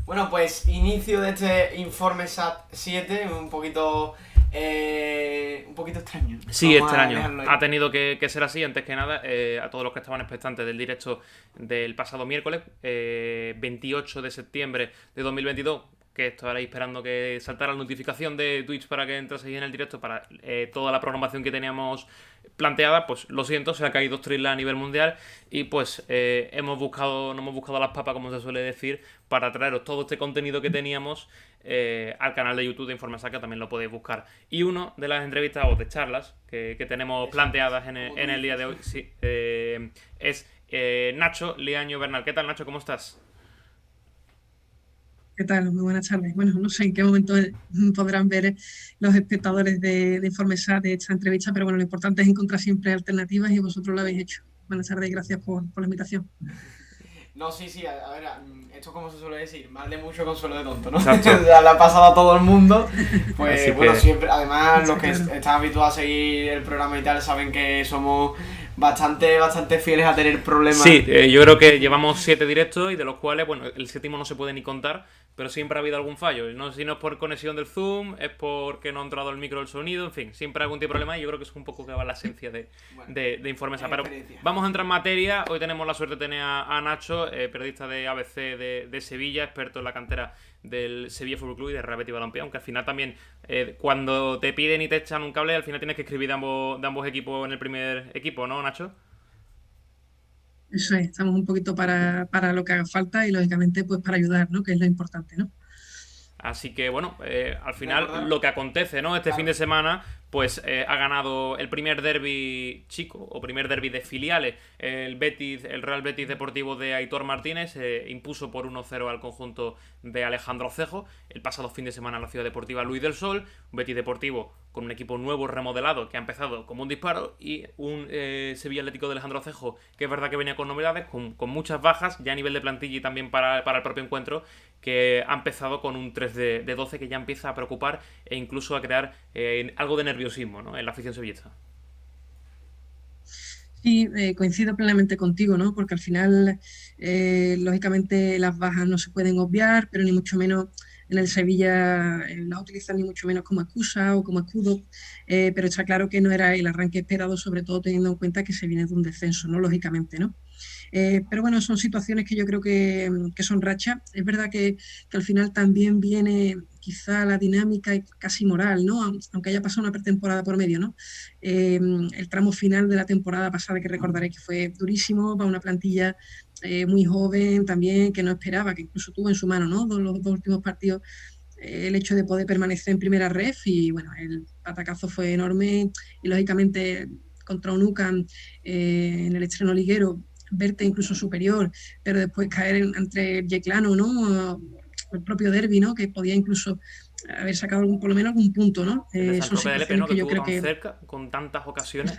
Bueno, pues inicio de este informe SAT 7, un poquito extraño. Sí, Vamos este a año dejarlo ahí. ha tenido que ser así. Antes que nada, a todos los que estaban expectantes del directo del pasado miércoles, 28 de septiembre de 2022, que estaréis esperando que saltara la notificación de Twitch para que entraseis en el directo para toda la programación que teníamos planteada. Pues lo siento, se ha caído Streamlabs a nivel mundial y pues no hemos buscado las papas, como se suele decir, para traeros todo este contenido que teníamos al canal de YouTube de Informasat, que también lo podéis buscar. Y una de las entrevistas o de charlas que tenemos planteadas en el día de hoy, sí, es Nacho Liaño Bernal. ¿Qué tal, Nacho? ¿Cómo estás? ¿Qué tal? Muy buenas tardes. Bueno, no sé en qué momento podrán ver los espectadores de Informesat de esta entrevista, pero bueno, lo importante es encontrar siempre alternativas y vosotros lo habéis hecho. Buenas tardes y gracias por la invitación. No, sí, a ver, esto como se suele decir, mal de mucho consuelo de tonto, ¿no? Exacto. Ya le ha pasado a todo el mundo. Pues Así bueno, que- siempre, además los que Claro. están habituados a seguir el programa y tal saben que somos bastante fieles a tener problemas. Sí, yo creo que llevamos 7 directos y de los cuales, bueno, el séptimo no se puede ni contar, pero siempre ha habido algún fallo. No sé si no es por conexión del Zoom, es porque no ha entrado el micro del sonido, en fin, siempre hay algún tipo de problema y yo creo que es un poco que va la esencia Bueno, de Informes. Pero experiencia. vamos a entrar en materia. Hoy tenemos la suerte de tener a Nacho, periodista de ABC de Sevilla, experto en la cantera del Sevilla Fútbol Club y de Real Betis Balompié, aunque al final también cuando te piden y te echan un cable, al final tienes que escribir de ambos equipos en el primer equipo, ¿no, Nacho? Eso es, estamos un poquito para lo que haga falta y lógicamente pues para ayudar, ¿no? Que es lo importante, ¿no? Así que bueno, al final Recordar. lo que acontece, ¿no? Este Claro. fin de semana, pues ha ganado el primer derbi chico o primer derbi de filiales. El Real Betis Deportivo de Aitor Martínez impuso por 1-0 al conjunto de Alejandro Cejo. El pasado fin de semana en la Ciudad Deportiva Luis del Sol, un Betis Deportivo con un equipo nuevo remodelado que ha empezado como un disparo y un Sevilla Atlético de Alejandro Cejo que es verdad que venía con novedades, con muchas bajas ya a nivel de plantilla y también para el propio encuentro, que ha empezado con un 3 de 12 que ya empieza a preocupar e incluso a crear algo de nerviosismo, ¿no?, en la afición sevillista. Sí, coincido plenamente contigo, ¿no? Porque al final, lógicamente, las bajas no se pueden obviar, pero ni mucho menos en el Sevilla las utilizan ni mucho menos como excusa o como escudo, pero está claro que no era el arranque esperado, sobre todo teniendo en cuenta que se viene de un descenso, ¿no? Lógicamente, ¿no? Pero bueno, son situaciones que yo creo que son rachas. Es verdad que al final también viene quizá la dinámica casi moral, ¿no? Aunque haya pasado una pretemporada por medio, ¿no? El tramo final de la temporada pasada, que recordaré que fue durísimo, para una plantilla muy joven también, que no esperaba, que incluso tuvo en su mano, ¿no? Los dos últimos partidos, el hecho de poder permanecer en primera ref y bueno, el atacazo fue enorme y lógicamente contra un UCAM en el estreno liguero verte incluso superior, pero después caer entre el Yeclano, ¿no? El propio Derby, ¿no? Que podía incluso haber sacado por lo menos algún punto, ¿no? El de Son Sanroque de Lepe, situaciones ¿no?, que que yo estuvo creo tan que cerca, con tantas ocasiones.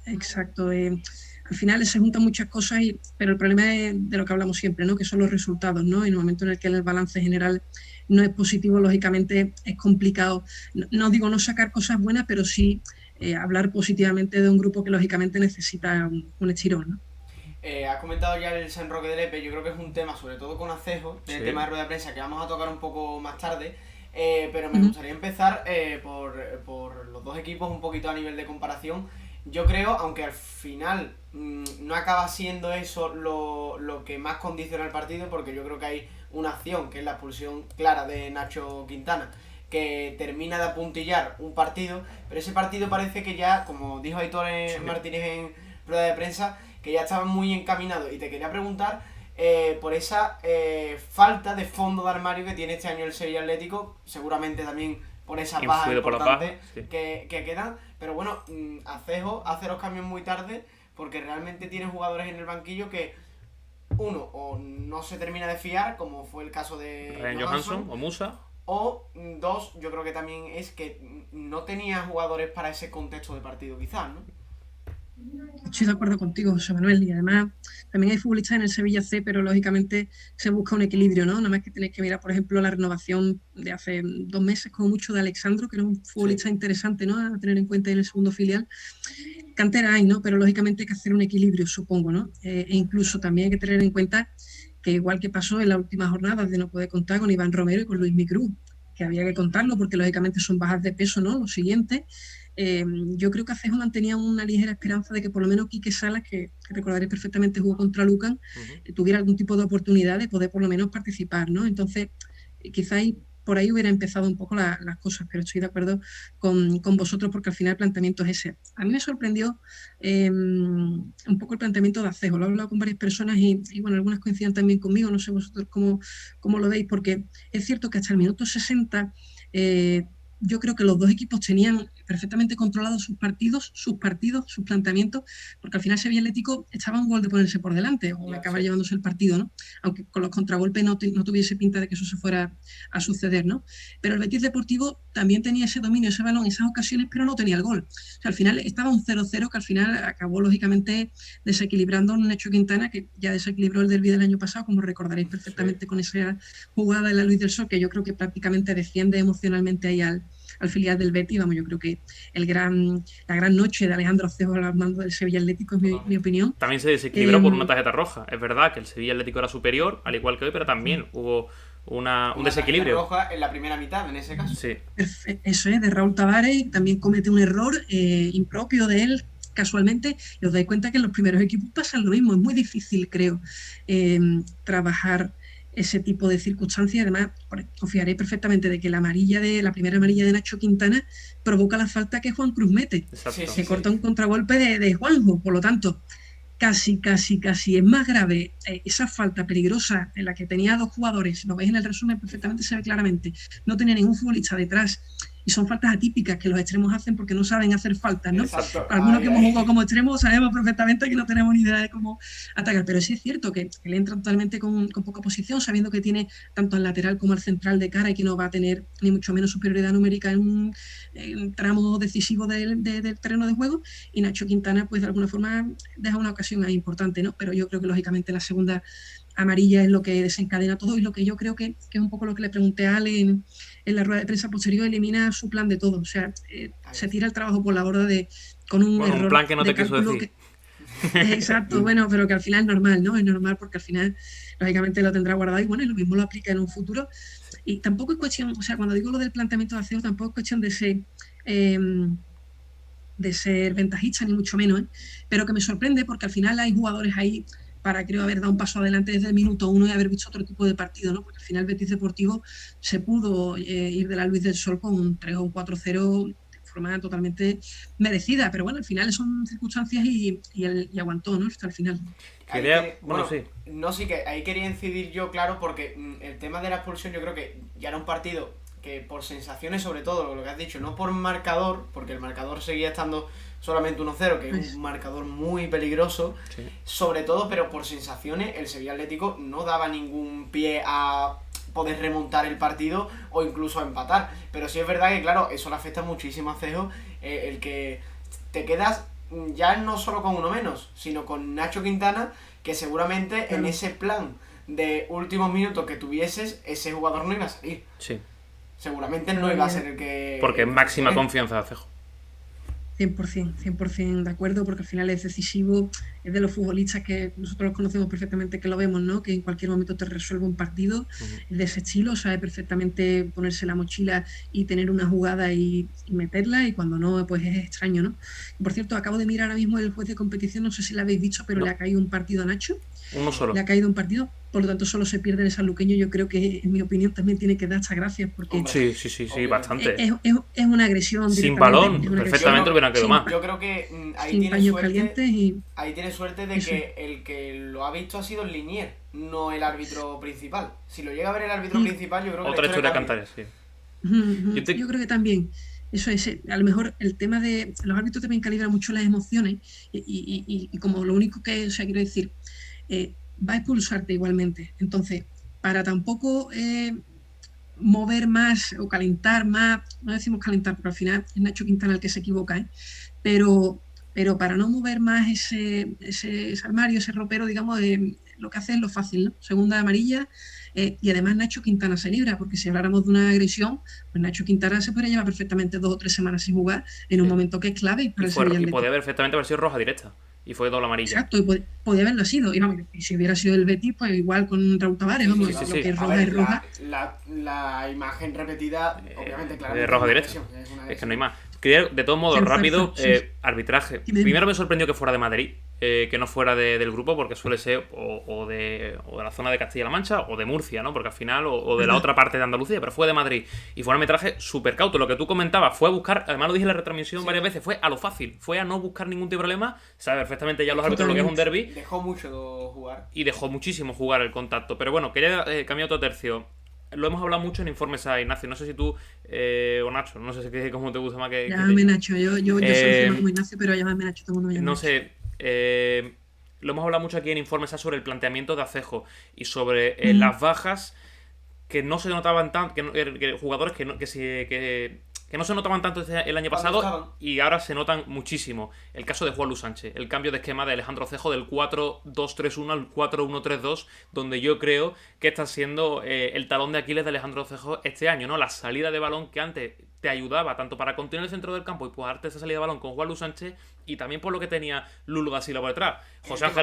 exacto. Al final se juntan muchas cosas, pero el problema es de lo que hablamos siempre, ¿no? Que son los resultados, ¿no? En el momento en el que el balance general no es positivo, lógicamente es complicado. No digo no sacar cosas buenas, pero sí hablar positivamente de un grupo que lógicamente necesita un estirón, ¿no? Has comentado ya el San Roque de Lepe, yo creo que es un tema, sobre todo con Acejo, del Sí. tema de rueda de prensa, que vamos a tocar un poco más tarde, pero me Ujú. gustaría empezar por los dos equipos un poquito a nivel de comparación. Yo creo, aunque al final no acaba siendo eso lo que más condiciona el partido, porque yo creo que hay una acción, que es la expulsión clara de Nacho Quintana, que termina de apuntillar un partido, pero ese partido parece que ya, como dijo Aitor Martínez en rueda de prensa, que ya estaban muy encaminados. Y te quería preguntar por esa falta de fondo de armario que tiene este año el Sevilla Atlético, seguramente también por esas bajas Influido por las importantes bajas, sí. que quedan. Pero bueno, Acejo hace los cambios muy tarde porque realmente tiene jugadores en el banquillo que uno, o no se termina de fiar, como fue el caso de Ryan Johansson o Musa. o dos, yo creo que también es que no tenía jugadores para ese contexto de partido quizás, ¿no? Estoy de acuerdo contigo, José Manuel, y además también hay futbolistas en el Sevilla C, pero lógicamente se busca un equilibrio, ¿no? Nada más que tenéis que mirar, por ejemplo, la renovación de hace 2 meses, como mucho, de Alexandro, que era un futbolista interesante, ¿no? A tener en cuenta en el segundo filial. Cantera hay, ¿no? Pero lógicamente hay que hacer un equilibrio, supongo, ¿no? E incluso también hay que tener en cuenta que igual que pasó en las últimas jornadas de no poder contar con Iván Romero y con Luis Micrú, que había que contarlo porque lógicamente son bajas de peso, ¿no? Lo siguiente, yo creo que Acejo mantenía una ligera esperanza de que por lo menos Quique Salas, que recordaréis perfectamente jugó contra Lucan, tuviera algún tipo de oportunidad de poder por lo menos participar, ¿no? Entonces, quizás por ahí hubiera empezado un poco las cosas, pero estoy de acuerdo con vosotros porque al final el planteamiento es ese. A mí me sorprendió un poco el planteamiento de Acejo, lo he hablado con varias personas y bueno, algunas coinciden también conmigo, no sé vosotros cómo lo veis, porque es cierto que hasta el minuto 60 yo creo que los dos equipos tenían perfectamente controlados sus planteamientos, porque al final Sevilla Atlético estaba un gol de ponerse por delante o de acabar llevándose el partido, ¿no? Aunque con los contragolpes no tuviese pinta de que eso se fuera a suceder, ¿no? Pero el Betis Deportivo también tenía ese dominio, ese balón, esas ocasiones, pero no tenía el gol. O sea, al final estaba un 0-0 que al final acabó lógicamente desequilibrando un Nacho Quintana que ya desequilibró el derbi del año pasado, como recordaréis perfectamente con esa jugada en la Luz del Sol, que yo creo que prácticamente desciende emocionalmente ahí al filial del Betis. Vamos, yo creo que la gran noche de Alejandro Acejo al mando del Sevilla Atlético es mi opinión. También se desequilibró por una tarjeta roja. Es verdad que el Sevilla Atlético era superior, al igual que hoy, pero también hubo un desequilibrio. Roja en la primera mitad, en ese caso. Sí. Eso es, de Raúl Tavares, también comete un error impropio de él, casualmente, y os dais cuenta que en los primeros equipos pasa lo mismo. Es muy difícil, creo, trabajar ese tipo de circunstancias. Además, confiaré perfectamente de que la primera amarilla de Nacho Quintana provoca la falta que Juan Cruz mete. Exacto. Se corta un contragolpe de Juanjo, por lo tanto, casi es más grave esa falta peligrosa en la que tenía dos jugadores, lo veis en el resumen perfectamente, se ve claramente, no tenía ningún futbolista detrás, y son faltas atípicas que los extremos hacen porque no saben hacer faltas, ¿no? Exacto. Algunos que hemos jugado como extremos sabemos perfectamente que no tenemos ni idea de cómo atacar, pero sí es cierto que él entra totalmente con poca posición, sabiendo que tiene tanto al lateral como al central de cara y que no va a tener ni mucho menos superioridad numérica en un tramo decisivo del terreno de juego, y Nacho Quintana pues de alguna forma deja una ocasión ahí importante, ¿no? Pero yo creo que lógicamente la segunda amarilla es lo que desencadena todo, y lo que yo creo que es un poco lo que le pregunté a Ale en la rueda de prensa posterior, elimina su plan de todo, o sea, se tira el trabajo por la borda con un error un plan que no te quiso decir. Exacto, bueno, pero que al final es normal, ¿no? Es normal porque al final, lógicamente, lo tendrá guardado y bueno, y lo mismo lo aplica en un futuro. Y tampoco es cuestión, o sea, cuando digo lo del planteamiento de Acejo, tampoco es cuestión de ser ventajista, ni mucho menos, ¿eh? Pero que me sorprende porque al final hay jugadores ahí para, creo, haber dado un paso adelante desde el minuto 1 y haber visto otro tipo de partido, ¿no? Porque al final Betis Deportivo se pudo ir de la Luz del Sol con un 3 o un 4-0 de forma totalmente merecida, pero bueno, al final son circunstancias y aguantó, ¿no? Hasta el final. Sí que ahí quería incidir yo, claro, porque el tema de la expulsión yo creo que ya era un partido que por sensaciones, sobre todo, lo que has dicho, no por marcador, porque el marcador seguía estando solamente 1-0, que es un marcador muy peligroso, sí. Sobre todo, pero por sensaciones, el Sevilla Atlético no daba ningún pie a poder remontar el partido o incluso a empatar. Pero sí es verdad que, claro, eso le afecta muchísimo a Cejo, el que te quedas ya no solo con uno menos, sino con Nacho Quintana, que seguramente en ese plan de últimos minutos que tuvieses, ese jugador no iba a salir. Sí. Seguramente no iba a ser el que... Porque máxima confianza de Acejo. 100% de acuerdo, porque al final es decisivo, es de los futbolistas que nosotros los conocemos perfectamente, que lo vemos, ¿no? Que en cualquier momento te resuelve un partido, de ese estilo, sabe perfectamente ponerse la mochila y tener una jugada y meterla, y cuando no, pues es extraño, ¿no? Por cierto, acabo de mirar ahora mismo el juez de competición, no sé si lo habéis visto, pero le ha caído un partido a Nacho. Uno solo. Le ha caído un partido, por lo tanto solo se pierde el sanluqueño. Yo creo que, en mi opinión, también tiene que dar hasta gracias porque... Sí, bastante. Es una agresión. Sin balón, perfectamente lo hubieran quedado más. Yo creo que ahí sin paños calientes ahí tiene suerte de que el que lo ha visto ha sido el Linier, no el árbitro principal. Si lo llega a ver el árbitro principal, yo creo que... Otra historia Cantares, sí. Yo creo que también... Eso es, a lo mejor el tema de... Los árbitros también calibran mucho las emociones y como lo único que... O sea, quiero decir... va a expulsarte igualmente. Entonces, para tampoco mover más o calentar más, no decimos calentar, pero al final es Nacho Quintana el que se equivoca, ¿eh? Pero para no mover más ese armario, ese ropero, digamos, lo que hace es lo fácil, ¿no? Segunda amarilla, y además Nacho Quintana se libra, porque si habláramos de una agresión, pues Nacho Quintana se podría llevar perfectamente 2 o 3 semanas sin jugar en un momento que es clave para el Sevilla. Y podría perfectamente haber sido roja directa. Y fue doble amarilla. Exacto, y podía haberlo sido. Y, vamos, y si hubiera sido el Betis, pues igual con Raúl Tavares, Sí, vamos, sí, Sí, vamos. lo que sí. es A roja ver, es roja. la imagen repetida, obviamente, claramente. Roja es una directa. agresión, es una Es que no hay agresión. más. Quería, de todos modos, Sí, rápido, sí, sí. arbitraje. Dime, dime. Primero me sorprendió que fuera de Madrid, que no fuera del grupo, porque suele ser o de la zona de Castilla-La Mancha o de Murcia, ¿no? Porque al final, o de la ¿Verdad? otra parte de Andalucía, pero fue de Madrid. Y fue un arbitraje súper cauto. Lo que tú comentabas fue buscar, además lo dije en la retransmisión Sí. varias veces, fue a lo fácil, fue a no buscar ningún tipo de problema, sabe perfectamente ya los árbitros lo que es un Totalmente. derbi Dejó mucho jugar. y dejó muchísimo jugar el contacto. Pero bueno, quería cambiar otro tercio. Lo hemos hablado mucho en informes a Ignacio. No sé si tú o Nacho, no sé si cómo te gusta más que te Llámame llame. Nacho, yo soy firma como Ignacio, pero llámame Nacho, todo el mundo me llama No Nacho. sé. Lo hemos hablado mucho aquí en informes A sobre el planteamiento de Acejo y sobre Ujú. las bajas que no se notaban tanto, que jugadores que no se notaban tanto el año Cuando pasado estaban. y ahora se notan muchísimo. El caso de Juan Luis Sánchez, el cambio de esquema de Alejandro Cejo del 4-2-3-1 al 4-1-3-2, donde yo creo que está siendo el talón de Aquiles de Alejandro Cejo este año, ¿no? La salida de balón que antes te ayudaba tanto para contener el centro del campo y pues darte esa salida de balón con Juan Luis Sánchez y también por lo que tenía Lulo da Silva por detrás,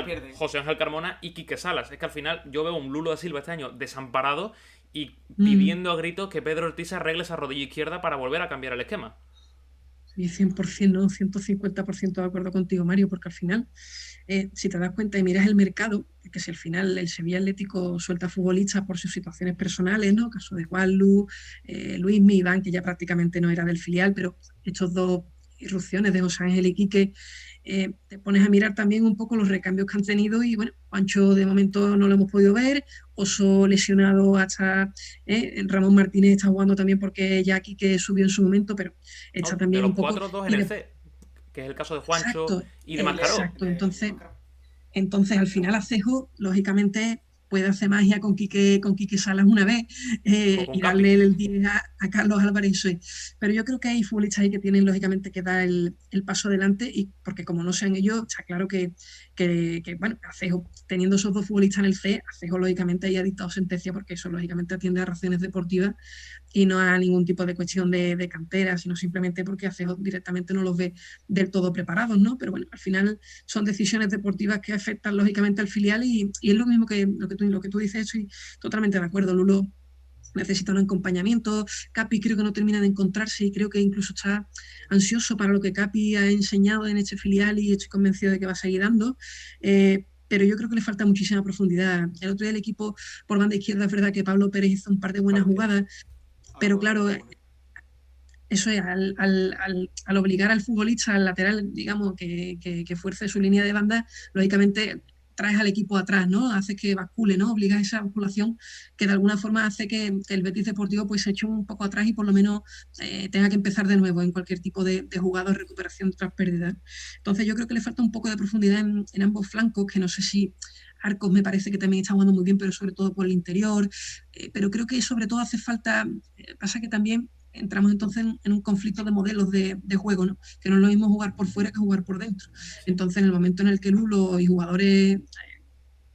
Pierde. José Ángel Carmona y Quique Salas. Es que al final yo veo un Lulo da Silva este año desamparado y Mm. pidiendo a gritos que Pedro Ortiz arregle esa rodilla izquierda para volver a cambiar el esquema. Y 100%, no, 150% de acuerdo contigo, Mario, porque al final, si te das cuenta y miras el mercado, que si al final el Sevilla Atlético suelta futbolistas por sus situaciones personales, ¿no? Caso de Juanlu, Luismi, Iván, que ya prácticamente no era del filial, pero estos dos irrupciones de José Ángel y Quique, te pones a mirar también un poco los recambios que han tenido y bueno, Pancho de momento no lo hemos podido ver, Oso lesionado hasta Ramón Martínez está jugando también porque ya Quique subió en su momento, pero está No, de también los un poco. cuatro, dos en Y el de, C, que es el caso de Juancho exacto, y de Y Leo, Mascaró. exacto. Entonces, Mascaró. al final Acejo, lógicamente, puede hacer magia con Quique Salas una vez O con y Capi. darle el 10 a Carlos Álvarez. Pero yo creo que hay futbolistas ahí que tienen, lógicamente, que dar el paso adelante, y porque como no sean ellos, está claro bueno, Acejo, teniendo esos dos futbolistas en el C, Acejo, lógicamente, ahí ha dictado sentencia, porque eso, lógicamente, atiende a razones deportivas y no a ningún tipo de cuestión de cantera, sino simplemente porque Acejo directamente no los ve del todo preparados, ¿no? Pero bueno, al final son decisiones deportivas que afectan lógicamente al filial y es lo mismo que lo que tú dices, estoy totalmente de acuerdo. Lulo necesita un acompañamiento, Capi creo que no termina de encontrarse y creo que incluso está ansioso para lo que Capi ha enseñado en este filial y estoy convencido de que va a seguir dando. Pero yo creo que le falta muchísima profundidad. El otro día el equipo por banda izquierda es verdad que Pablo Pérez hizo un par de buenas Pablo Pérez. jugadas, pero claro, eso es, al obligar al futbolista, al lateral, digamos, que fuerce su línea de banda, lógicamente traes al equipo atrás, ¿no? Hace que bascule, ¿no? Obliga esa basculación que de alguna forma hace que el Betis Deportivo pues se eche un poco atrás y por lo menos tenga que empezar de nuevo en cualquier tipo de jugada o recuperación tras pérdida. Entonces yo creo que le falta un poco de profundidad en ambos flancos, que no sé si Arcos me parece que también está jugando muy bien, pero sobre todo por el interior. Pero creo que sobre todo hace falta, pasa que también entramos entonces en un conflicto de modelos de juego, ¿no? Que no es lo mismo jugar por fuera que jugar por dentro. Sí. Entonces, en el momento en el que Lulo y jugadores,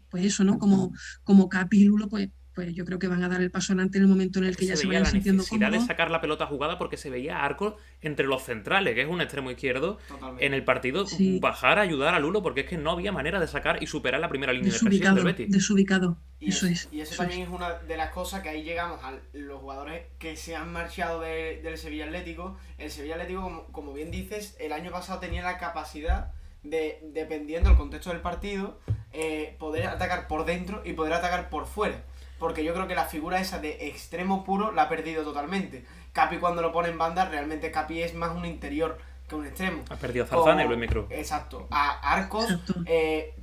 pues eso, ¿no? Como Capi y Lulo, pues yo creo que van a dar el paso adelante en el momento en Es el que que ya se se veía vayan la sintiendo necesidad de cómodos. sacar la pelota jugada porque se veía a Arcos entre los centrales, que es un extremo izquierdo, Totalmente. en el partido Sí, bajar a ayudar a Lulo porque es que no había manera de sacar y superar la primera línea de presión del Betis. desubicado. Y Eso eso, es, y eso eso también es. es una de las cosas que ahí llegamos a los jugadores que se han marchado del Sevilla Atlético. El Sevilla Atlético, como bien dices, el año pasado tenía la capacidad de, dependiendo del contexto del partido, poder atacar por dentro y poder atacar por fuera. Porque yo creo que la figura esa de extremo puro la ha perdido totalmente. Capi cuando lo pone en banda, realmente Capi es más un interior que un extremo. Ha perdido a Zarzana y Luis Micro. Exacto. A Arcos Exacto.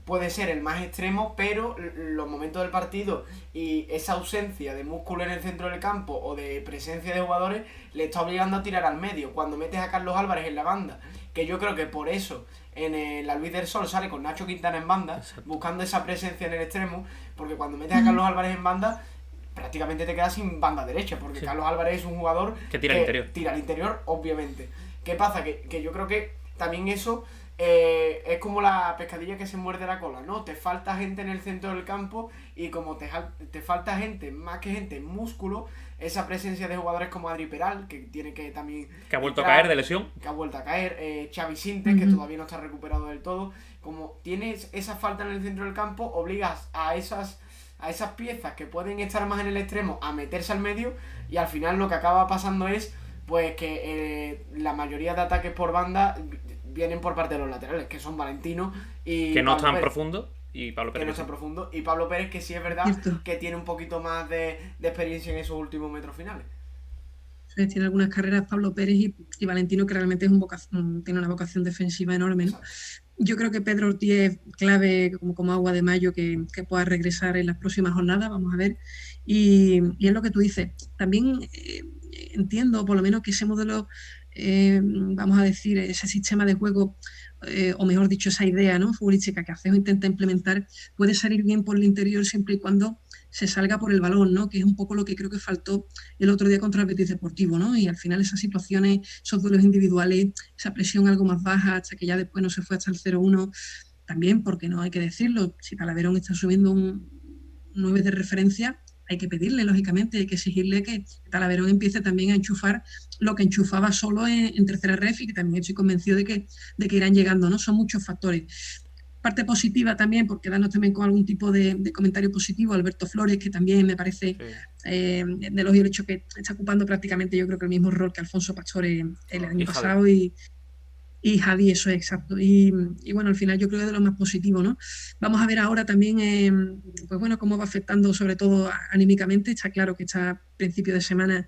puede ser el más extremo, pero los momentos del partido y esa ausencia de músculo en el centro del campo o de presencia de jugadores le está obligando a tirar al medio. Cuando metes a Carlos Álvarez en la banda, que yo creo que por eso en la Luis del Sol sale con Nacho Quintana en banda, Exacto. buscando esa presencia en el extremo, porque cuando metes a Carlos Álvarez en banda, prácticamente te quedas sin banda derecha, porque Sí. Carlos Álvarez es un jugador Que tira al interior. Tira al interior, obviamente. ¿Qué pasa? Que yo creo que también eso es como la pescadilla que se muerde la cola, ¿no? Te falta gente en el centro del campo y como te falta gente, más que gente, músculo, esa presencia de jugadores como Adri Peral, que tiene que también... Que ha vuelto a caer de lesión. Que ha vuelto a caer, Xavi Sintes, que todavía no está recuperado del todo. Como tienes esa falta en el centro del campo, obligas a esas piezas que pueden estar más en el extremo a meterse al medio, y al final lo que acaba pasando es pues que la mayoría de ataques por banda vienen por parte de los laterales, que son Valentino y que no Pablo están Pérez. profundo, y Pablo Pérez. Que no está profundo. Y Pablo Pérez, que sí es verdad Cierto. que tiene un poquito más de experiencia en esos últimos metros finales. Tiene algunas carreras Pablo Pérez y Valentino, que realmente tiene una vocación defensiva enorme, ¿no? Yo creo que Pedro Ortiz es clave como agua de mayo que pueda regresar en las próximas jornadas, vamos a ver. Y es lo que tú dices. También entiendo, por lo menos, que ese modelo, vamos a decir, ese sistema de juego, o mejor dicho, esa idea, ¿no?, futbolística que Acejo intenta implementar, puede salir bien por el interior siempre y cuando se salga por el balón, ¿no?, que es un poco lo que creo que faltó el otro día contra el Betis Deportivo, ¿no? Y al final esas situaciones, esos duelos individuales, esa presión algo más baja, hasta que ya después no se fue hasta el 0-1, también, porque no hay que decirlo, si Talaverón está subiendo un 9 de referencia, hay que pedirle, lógicamente, hay que exigirle que Talaverón empiece también a enchufar lo que enchufaba solo en tercera ref, y que también estoy convencido de que irán llegando, ¿no? Son muchos factores. Parte positiva también, por quedarnos también con algún tipo de comentario positivo, Alberto Flores, que también me parece de elogio el hecho que está ocupando prácticamente, yo creo que el mismo rol que Alfonso Pastore el año pasado, y Javi, eso es exacto. Y bueno, al final yo creo que es de lo más positivo, ¿no? Vamos a ver ahora también, pues bueno, cómo va afectando, sobre todo anímicamente. Está claro que a principio de semana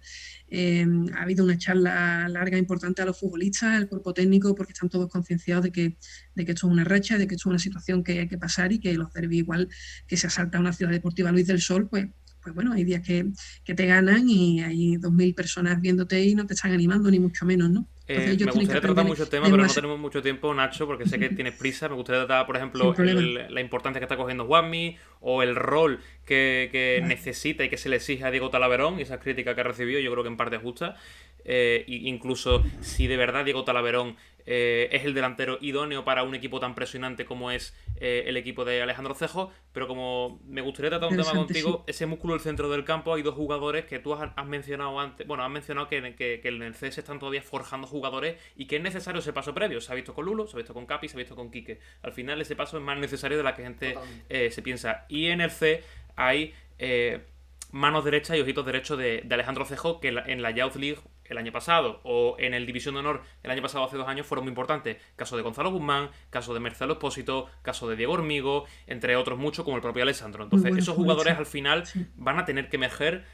ha habido una charla larga, importante a los futbolistas, al cuerpo técnico, porque están todos concienciados de que esto es una racha, de que esto es una situación que hay que pasar, y que los derbis, igual que se asalta a una ciudad deportiva Luis del Sol, pues bueno, hay días que te ganan y hay 2.000 personas viéndote y no te están animando, ni mucho menos, ¿no? Me gustaría tratar muchos temas, pero no tenemos mucho tiempo, Nacho, porque sé que tienes prisa. Me gustaría tratar, por ejemplo, la importancia que está cogiendo Juanmi, o el rol que necesita y que se le exige a Diego Talaverón, y esas críticas que ha recibido, yo creo que en parte es justa. Incluso si de verdad Diego Talaverón es el delantero idóneo para un equipo tan presionante como es el equipo de Alejandro Cejo, pero como me gustaría tratar un tema contigo, ese músculo del centro del campo, hay dos jugadores que tú has mencionado antes. Bueno, has mencionado que en el CS están todavía forjando jugadores y que es necesario ese paso previo. Se ha visto con Lulo, se ha visto con Capi, se ha visto con Quique. Al final ese paso es más necesario de la que gente se piensa. Y en el C hay manos derechas y ojitos derechos de Alejandro Cejo, que en la Youth League el año pasado, o en el División de Honor el año pasado, hace 2 años, fueron muy importantes. Caso de Gonzalo Guzmán, caso de Marcelo Espósito, caso de Diego Hormigo, entre otros muchos, como el propio Alessandro. Entonces, esos jugadores al final van a tener que emerger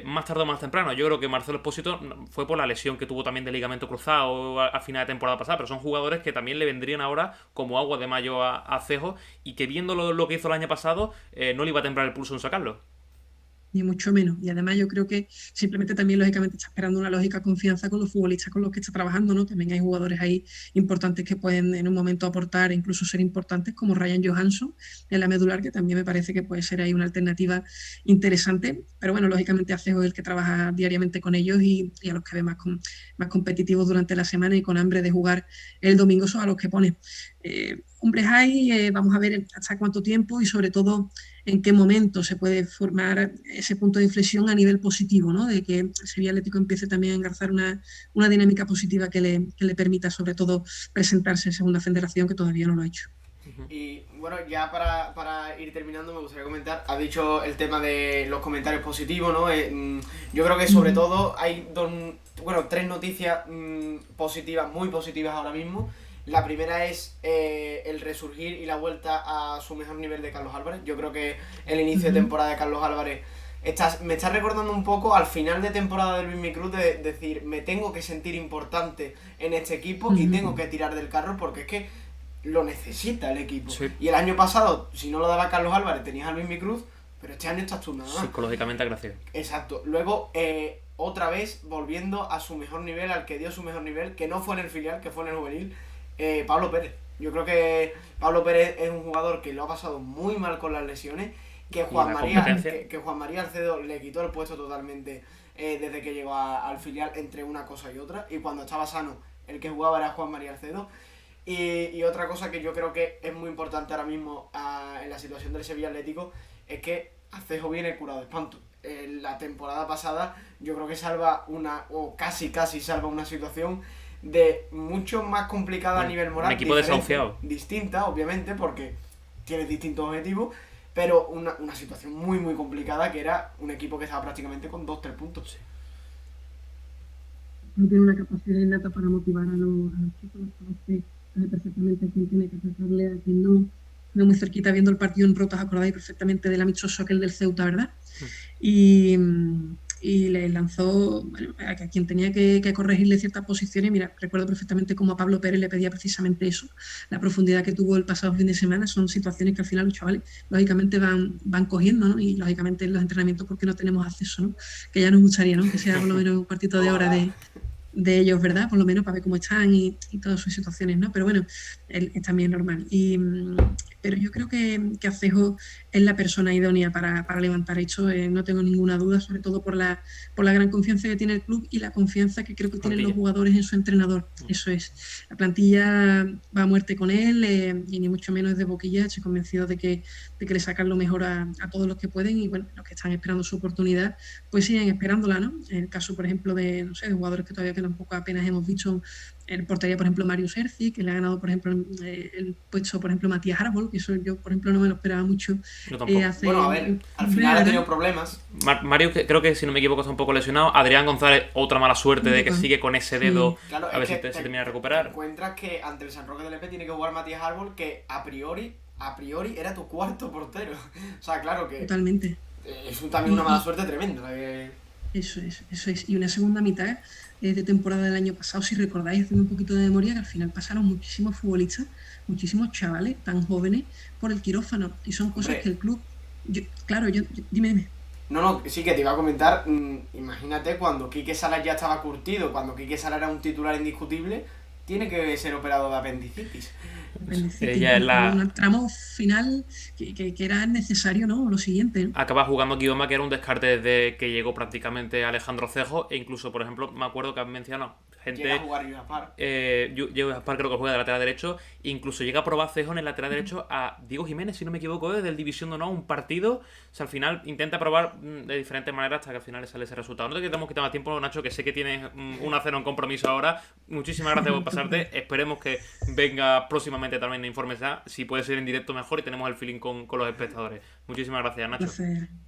más tarde o más temprano. Yo creo que Marcelo Espósito fue por la lesión que tuvo también de ligamento cruzado a final de temporada pasada, pero son jugadores que también le vendrían ahora como agua de mayo a Cejo, y que viendo lo que hizo el año pasado, no le iba a temblar el pulso en sacarlo. Ni mucho menos. Y además yo creo que simplemente también, lógicamente, está esperando una lógica confianza con los futbolistas con los que está trabajando, ¿no? También hay jugadores ahí importantes que pueden en un momento aportar e incluso ser importantes, como Ryan Johansson en la medular, que también me parece que puede ser ahí una alternativa interesante. Pero bueno, lógicamente Acejo es el que trabaja diariamente con ellos, y a los que ve más competitivos durante la semana y con hambre de jugar el domingo son a los que pone. Hombres hay, vamos a ver hasta cuánto tiempo y sobre todo en qué momento se puede formar ese punto de inflexión a nivel positivo, ¿no? De que el Sevilla Atlético empiece también a engarzar una dinámica positiva que le permita sobre todo presentarse en Segunda Federación, que todavía no lo ha hecho. Y bueno, ya para ir terminando, me gustaría comentar, has dicho el tema de los comentarios positivos, ¿no? Yo creo que sobre todo hay 3 noticias positivas, muy positivas ahora mismo. La primera es el resurgir y la vuelta a su mejor nivel de Carlos Álvarez. Yo creo que el inicio de temporada de Carlos Álvarez me está recordando un poco al final de temporada del Luis Cruz, de decir, me tengo que sentir importante en este equipo y tengo que tirar del carro, porque es que lo necesita el equipo. Sí. Y el año pasado, si no lo daba Carlos Álvarez, tenías a Luis Cruz, pero este año estás tú nada más. Psicológicamente agraciado. Exacto. Luego, otra vez, volviendo a su mejor nivel, al que dio su mejor nivel, que no fue en el filial, que fue en el juvenil, Pablo Pérez. Yo creo que Pablo Pérez es un jugador que lo ha pasado muy mal con las lesiones, que Juan María Alcedo le quitó el puesto totalmente desde que llegó al filial, entre una cosa y otra, y cuando estaba sano el que jugaba era Juan María Alcedo. Y otra cosa que yo creo que es muy importante ahora mismo en la situación del Sevilla Atlético es que Acejo viene curado de espanto. La temporada pasada yo creo que salva o casi salva una situación de mucho más complicada a nivel moral. Un equipo desahuciado. Distinta, obviamente, porque tiene distintos objetivos, pero una situación muy muy complicada, que era un equipo que estaba prácticamente con 2-3 puntos. Sí. Tiene una capacidad innata para motivar a los chicos, sabe perfectamente a quién tiene que atacarle, a quién no. Estuve muy cerquita viendo el partido en Rotas, acordáis perfectamente del amistoso aquel del Ceuta, ¿verdad? Y le lanzó, bueno, a quien tenía que corregirle ciertas posiciones. Mira, recuerdo perfectamente cómo a Pablo Pérez le pedía precisamente eso, la profundidad que tuvo el pasado fin de semana. Son situaciones que al final los chavales lógicamente van cogiendo, ¿no? Y lógicamente en los entrenamientos, porque no tenemos acceso, ¿no? Que ya nos gustaría, ¿no? Que sea por lo menos un cuartito de hora de ellos, ¿verdad? Por lo menos para ver cómo están y todas sus situaciones, ¿no? Pero bueno, es también normal. Pero yo creo que Acejo es la persona idónea para levantar esto, no tengo ninguna duda, sobre todo por la gran confianza que tiene el club y la confianza que creo que tienen los jugadores en su entrenador. Eso es. La plantilla va a muerte con él, y ni mucho menos de boquilla. Estoy convencido de que le sacan lo mejor a todos los que pueden, y bueno, los que están esperando su oportunidad, pues siguen esperándola, ¿no? En el caso, por ejemplo, de jugadores que todavía tampoco apenas hemos visto. En portería, por ejemplo, Mario Serci, que le ha ganado, por ejemplo, el puesto, por ejemplo, Matías Árbol, que eso yo, por ejemplo, no me lo esperaba mucho. Yo tampoco. Bueno, a ver, al final ha tenido problemas. Mario, creo que si no me equivoco, está un poco lesionado. Adrián González, otra mala suerte de que sigue con ese dedo. Sí. Claro, a ver si se termina de recuperar. Te encuentras que ante el San Roque del EP tiene que jugar Matías Árbol, que a priori era tu cuarto portero. O sea, claro que... Totalmente. Es también una mala suerte tremenda. Eso es. Y una segunda mitad de temporada del año pasado, si recordáis, haciendo un poquito de memoria, que al final pasaron muchísimos futbolistas, muchísimos chavales tan jóvenes por el quirófano. Y son cosas que el club... Dime. No, sí que te iba a comentar. Imagínate cuando Quique Salas ya estaba curtido, cuando Quique Salas era un titular indiscutible, tiene que ser operado de apendicitis. Ella es un tramo final que era necesario, ¿no? Lo siguiente, ¿no? Acaba jugando Guioma, que era un descarte desde que llegó prácticamente Alejandro Cejo, e incluso, por ejemplo, me acuerdo que has mencionado gente... Llega a jugar Lluís Aspar. Lluís Aspar creo que juega de lateral derecho, incluso llega a probar Cejo en el lateral derecho a Diego Jiménez, si no me equivoco, desde el División de Honor, un partido. O sea, al final intenta probar de diferentes maneras hasta que al final le sale ese resultado. No te quitamos más tiempo, Nacho, que sé que tienes una cena, un compromiso ahora. Muchísimas gracias por pasarte. Esperemos que venga próximamente también de Informes A. Si puede ser en directo mejor y tenemos el feeling con los espectadores. Muchísimas gracias, Nacho.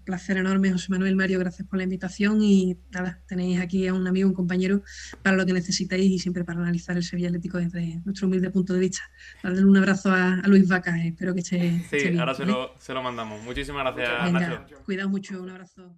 Placer enorme, José Manuel, Mario, gracias por la invitación. Y nada, tenéis aquí a un amigo, un compañero para lo que necesitéis, y siempre para analizar el Sevilla Atlético desde nuestro humilde punto de vista. Darle un abrazo a Luis Vaca, espero que esté bien. Sí, ahora se lo mandamos. Muchísimas gracias, Venga, Nacho. cuidaos mucho, un abrazo.